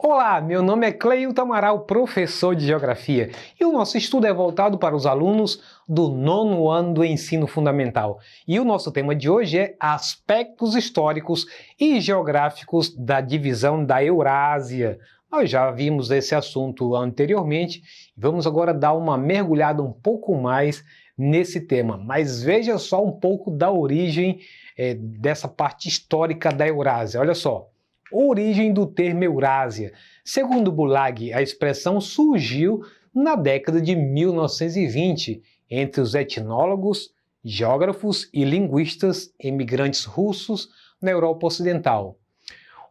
Olá, meu nome é Cleilton Amaral, professor de Geografia, e o nosso estudo é voltado para os alunos do 9º ano do ensino fundamental. E o nosso tema de hoje é aspectos históricos e geográficos da divisão da Eurásia. Nós já vimos esse assunto anteriormente e vamos agora dar uma mergulhada um pouco mais nesse tema. Mas veja só um pouco da origem dessa parte histórica da Eurásia. Olha só. Origem do termo Eurásia. Segundo Bulag, a expressão surgiu na década de 1920 entre os etnólogos, geógrafos e linguistas imigrantes russos na Europa Ocidental.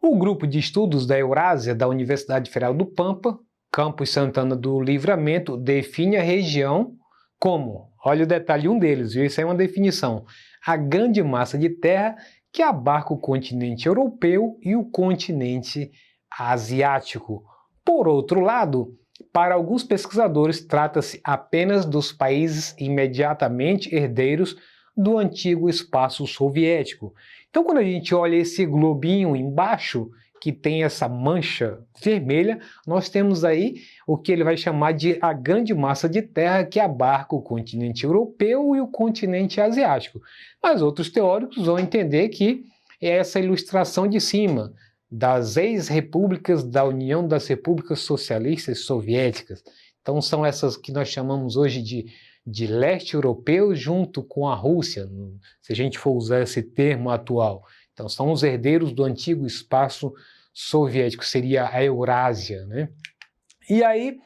O grupo de estudos da Eurásia da Universidade Federal do Pampa, Campus Santana do Livramento, define a região como, olha o detalhe, um deles, viu? Isso é uma definição, a grande massa de terra que abarca o continente europeu e o continente asiático. Por outro lado, para alguns pesquisadores, trata-se apenas dos países imediatamente herdeiros do antigo espaço soviético. Então, quando a gente olha esse globinho embaixo, que tem essa mancha vermelha, nós temos aí o que ele vai chamar de a grande massa de terra que abarca o continente europeu e o continente asiático. Mas outros teóricos vão entender que é essa ilustração de cima, das ex-repúblicas da União das Repúblicas Socialistas Soviéticas. Então são essas que nós chamamos hoje de leste europeu junto com a Rússia, se a gente for usar esse termo atual. Então são os herdeiros do antigo espaço soviético, seria a Eurásia, né? E aí,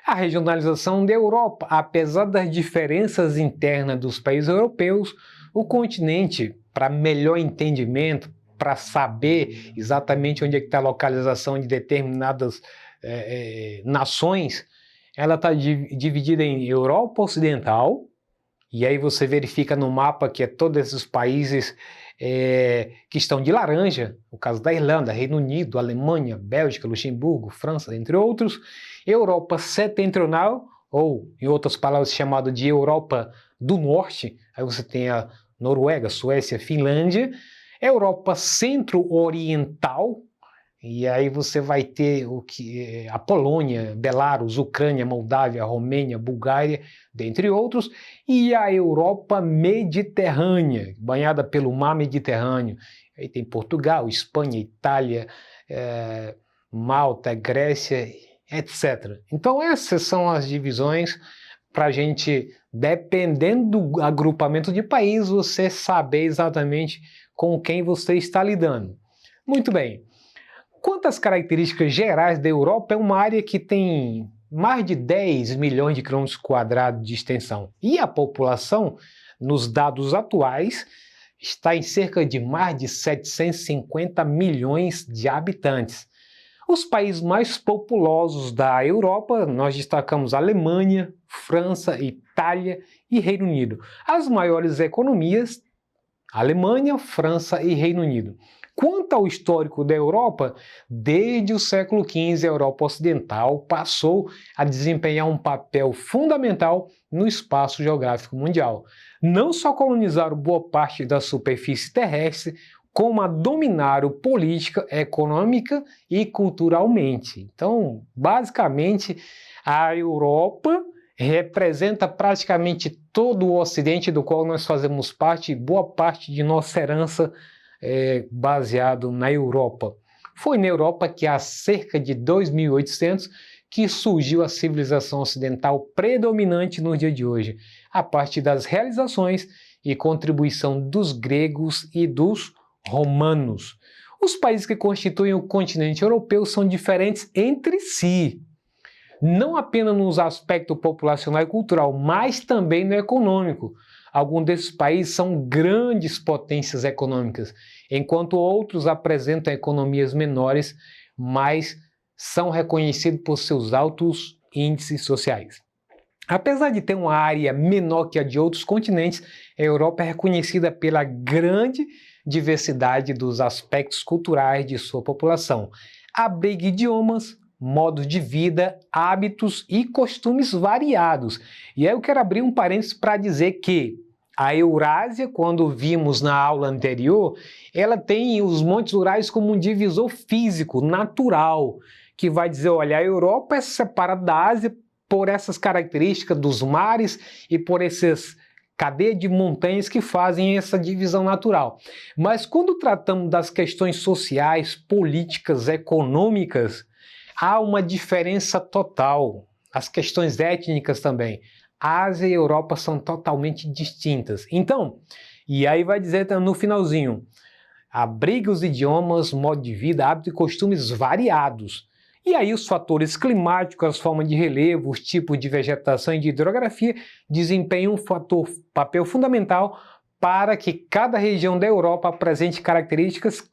a regionalização da Europa, apesar das diferenças internas dos países europeus, o continente, para melhor entendimento, para saber exatamente onde é que está a localização de determinadas nações, ela está dividida em Europa Ocidental, e aí você verifica no mapa que é todos esses países que estão de laranja, o caso da Irlanda, Reino Unido, Alemanha, Bélgica, Luxemburgo, França, entre outros. Europa Setentrional, ou em outras palavras chamado de Europa do Norte, aí você tem a Noruega, Suécia, Finlândia. Europa Centro-Oriental, e aí você vai ter a Polônia, Belarus, Ucrânia, Moldávia, Romênia, Bulgária, dentre outros, e a Europa Mediterrânea, banhada pelo Mar Mediterrâneo. Aí tem Portugal, Espanha, Itália, Malta, Grécia, etc. Então essas são as divisões para a gente, dependendo do agrupamento de país, você saber exatamente com quem você está lidando. Muito bem. Quanto às características gerais da Europa, é uma área que tem mais de 10 milhões de quilômetros quadrados de extensão. E a população, nos dados atuais, está em cerca de mais de 750 milhões de habitantes. Os países mais populosos da Europa, nós destacamos Alemanha, França, Itália e Reino Unido. As maiores economias, Alemanha, França e Reino Unido. Quanto ao histórico da Europa, desde o século XV, a Europa Ocidental passou a desempenhar um papel fundamental no espaço geográfico mundial. Não só colonizaram boa parte da superfície terrestre, como a dominaram política, econômica e culturalmente. Então, basicamente, a Europa representa praticamente todo o Ocidente do qual nós fazemos parte, boa parte de nossa herança baseado na Europa. Foi na Europa que há cerca de 2.800 que surgiu a civilização ocidental predominante no dia de hoje, a partir das realizações e contribuição dos gregos e dos romanos. Os países que constituem o continente europeu são diferentes entre si, não apenas nos aspectos populacional e cultural, mas também no econômico. Alguns desses países são grandes potências econômicas, enquanto outros apresentam economias menores, mas são reconhecidos por seus altos índices sociais. Apesar de ter uma área menor que a de outros continentes, a Europa é reconhecida pela grande diversidade dos aspectos culturais de sua população. Abriga idiomas, modos de vida, hábitos e costumes variados. E aí eu quero abrir um parênteses para dizer que a Eurásia, quando vimos na aula anterior, ela tem os Montes Urais como um divisor físico, natural, que vai dizer, olha, a Europa é separada da Ásia por essas características dos mares e por essas cadeia de montanhas que fazem essa divisão natural. Mas quando tratamos das questões sociais, políticas, econômicas, há uma diferença total. As questões étnicas também. Ásia e Europa são totalmente distintas. Então, e aí vai dizer no finalzinho, abriga os idiomas, modo de vida, hábitos e costumes variados. E aí os fatores climáticos, as formas de relevo, os tipos de vegetação e de hidrografia desempenham papel fundamental para que cada região da Europa apresente características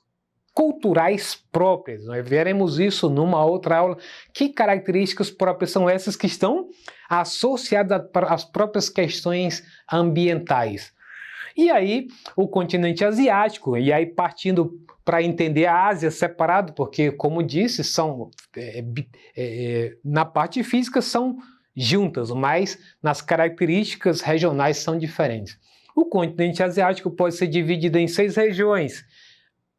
culturais próprias. Nós veremos isso numa outra aula. Que características próprias são essas que estão associadas às próprias questões ambientais? E aí o continente asiático, e aí partindo para entender a Ásia separado, porque, como disse, são na parte física são juntas, mas nas características regionais são diferentes. O continente asiático pode ser dividido em 6 regiões: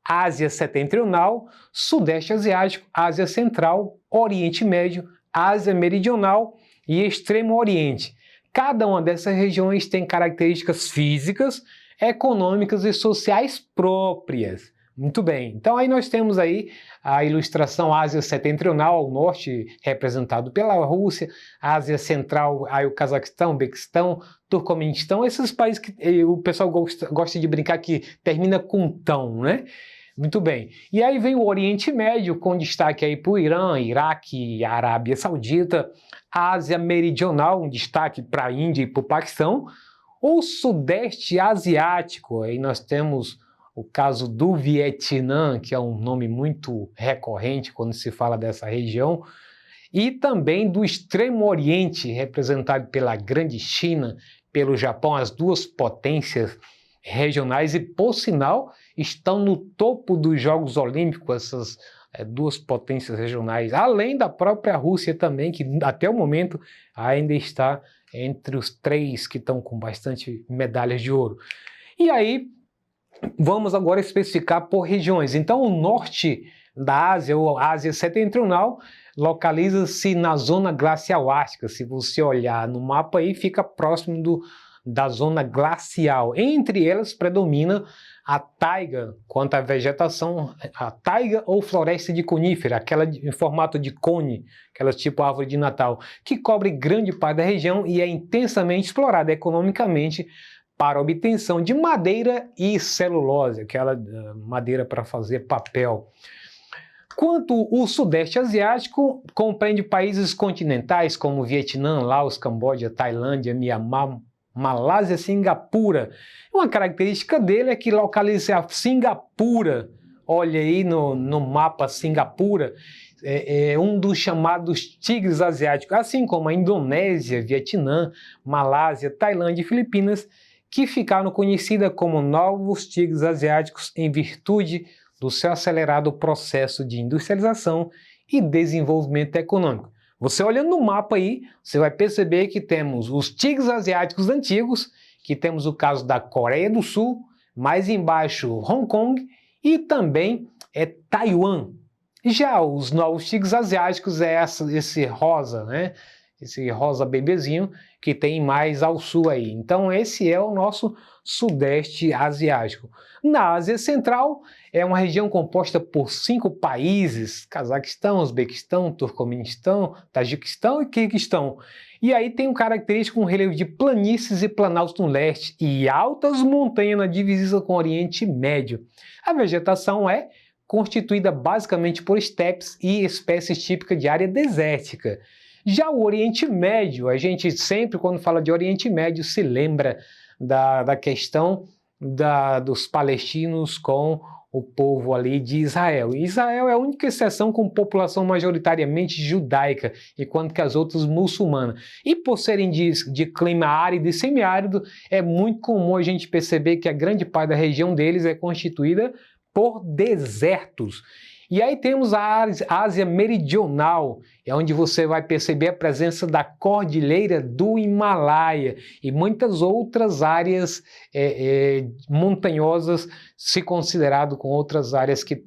Ásia Setentrional, Sudeste Asiático, Ásia Central, Oriente Médio, Ásia Meridional e Extremo Oriente. Cada uma dessas regiões tem características físicas, econômicas e sociais próprias. Muito bem, então aí nós temos aí a ilustração Ásia Setentrional, ao norte, representado pela Rússia, Ásia Central, aí o Cazaquistão, Uzbequistão, Turcomenistão, esses países que o pessoal gosta de brincar que termina com tão, né? Muito bem, e aí vem o Oriente Médio, com destaque aí para o Irã, Iraque, Arábia Saudita, Ásia Meridional, um destaque para a Índia e para o Paquistão, o Sudeste Asiático, aí nós temos o caso do Vietnã, que é um nome muito recorrente quando se fala dessa região, e também do Extremo Oriente, representado pela Grande China, pelo Japão, as duas potências regionais, e por sinal estão no topo dos Jogos Olímpicos, essas duas potências regionais, além da própria Rússia também, que até o momento ainda está entre os 3 que estão com bastante medalhas de ouro. E aí, vamos agora especificar por regiões. Então, o norte da Ásia, ou Ásia Setentrional, localiza-se na zona glacial ártica. Se você olhar no mapa aí, fica próximo da zona glacial. Entre elas predomina a taiga, quanto à vegetação, a taiga ou floresta de conífera, aquela em formato de cone, aquela tipo árvore de Natal, que cobre grande parte da região e é intensamente explorada economicamente para a obtenção de madeira e celulose, aquela madeira para fazer papel. Quanto o Sudeste Asiático, compreende países continentais como Vietnã, Laos, Camboja, Tailândia, Mianmar, Malásia, Singapura. Uma característica dele é que localiza a Singapura, olha aí no mapa Singapura, é um dos chamados tigres asiáticos, assim como a Indonésia, Vietnã, Malásia, Tailândia e Filipinas, que ficaram conhecidas como novos tigres asiáticos em virtude do seu acelerado processo de industrialização e desenvolvimento econômico. Você olhando no mapa aí, você vai perceber que temos os tigres asiáticos antigos, que temos o caso da Coreia do Sul, mais embaixo Hong Kong e também Taiwan. Já os novos tigres asiáticos é esse rosa, né? Esse rosa bebezinho que tem mais ao sul aí. Então esse é o nosso Sudeste Asiático. Na Ásia Central é uma região composta por 5 países: Cazaquistão, Uzbequistão, Turcomenistão, Tajiquistão e Quirguistão. E aí tem um característico, um relevo de planícies e planaltos no leste e altas montanhas na divisa com o Oriente Médio. A vegetação é constituída basicamente por estepes e espécies típicas de área desértica. Já o Oriente Médio, a gente sempre, quando fala de Oriente Médio, se lembra da questão dos palestinos com o povo ali de Israel. Israel é a única exceção com população majoritariamente judaica, enquanto que as outras muçulmanas. E por serem de clima árido e semiárido, é muito comum a gente perceber que a grande parte da região deles é constituída por desertos. E aí temos a Ásia Meridional, é onde você vai perceber a presença da Cordilheira do Himalaia e muitas outras áreas montanhosas, se considerado com outras áreas que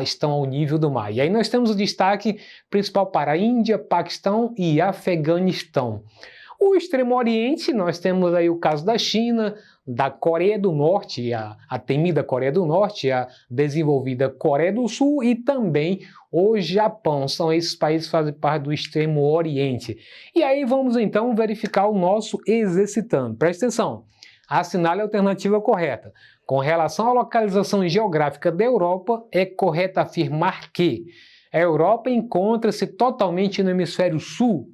estão ao nível do mar. E aí nós temos o destaque principal para a Índia, Paquistão e Afeganistão. O Extremo Oriente, nós temos aí o caso da China, da Coreia do Norte, a temida Coreia do Norte, a desenvolvida Coreia do Sul e também o Japão. São esses países que fazem parte do Extremo Oriente. E aí vamos então verificar o nosso exercitando. Presta atenção, assinale a alternativa correta. Com relação à localização geográfica da Europa, é correto afirmar que a Europa encontra-se totalmente no hemisfério sul.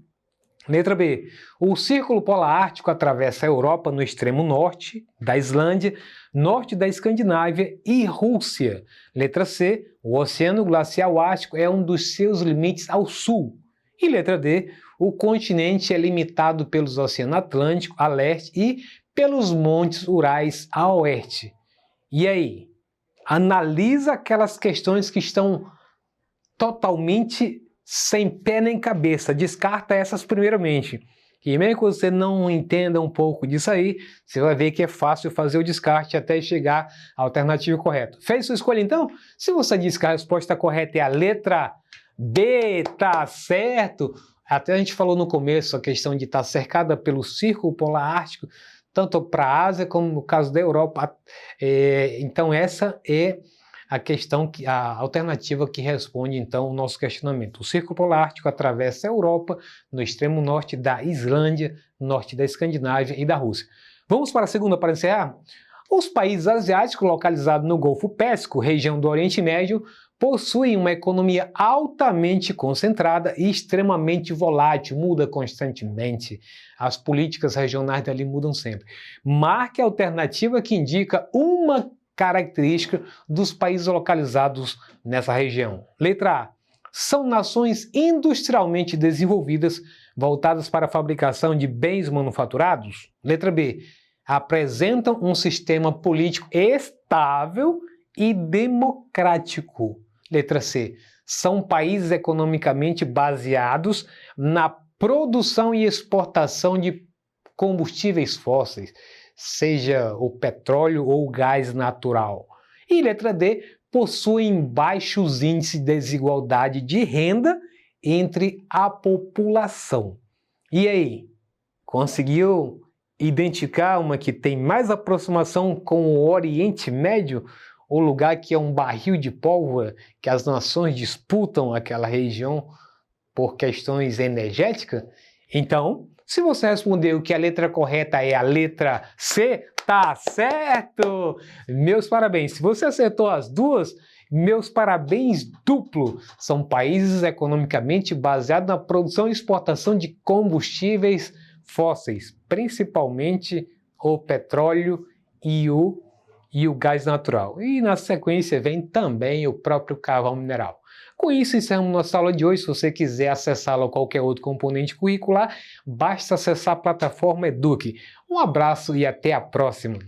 Letra B. O Círculo Polar Ártico atravessa a Europa no extremo norte da Islândia, norte da Escandinávia e Rússia. Letra C. O Oceano Glacial Ártico é um dos seus limites ao sul. E letra D. O continente é limitado pelos Oceano Atlântico a leste e pelos Montes Urais a oeste. E aí? Analisa aquelas questões que estão totalmente sem pé nem cabeça, descarta essas primeiramente. E mesmo que você não entenda um pouco disso aí, você vai ver que é fácil fazer o descarte até chegar à alternativa correta. Fez sua escolha então? Se você diz que a resposta correta é a letra B, tá certo. Até a gente falou no começo a questão de estar cercada pelo Círculo Polar Ártico, tanto para a Ásia como no caso da Europa. Então essa é a alternativa que responde então o nosso questionamento. O Círculo Polar Ártico atravessa a Europa no extremo norte da Islândia, norte da Escandinávia e da Rússia. Vamos para a segunda para encerrar? Os países asiáticos localizados no Golfo Pérsico, região do Oriente Médio, possuem uma economia altamente concentrada e extremamente volátil, muda constantemente. As políticas regionais dali mudam sempre. Marque a alternativa que indica uma característica dos países localizados nessa região. Letra A. São nações industrialmente desenvolvidas, voltadas para a fabricação de bens manufaturados. Letra B. Apresentam um sistema político estável e democrático. Letra C. São países economicamente baseados na produção e exportação de combustíveis fósseis, seja o petróleo ou o gás natural. E letra D, possuem baixos índices de desigualdade de renda entre a população. E aí, conseguiu identificar uma que tem mais aproximação com o Oriente Médio, o lugar que é um barril de pólvora, que as nações disputam aquela região por questões energéticas? Então, se você respondeu que a letra correta é a letra C, tá certo! Meus parabéns! Se você acertou as duas, meus parabéns duplo! São países economicamente baseados na produção e exportação de combustíveis fósseis, principalmente o petróleo e o gás natural. E na sequência vem também o próprio carvão mineral. Com isso, encerramos nossa aula de hoje. Se você quiser acessá-la ou qualquer outro componente curricular, basta acessar a plataforma Eduque. Um abraço e até a próxima!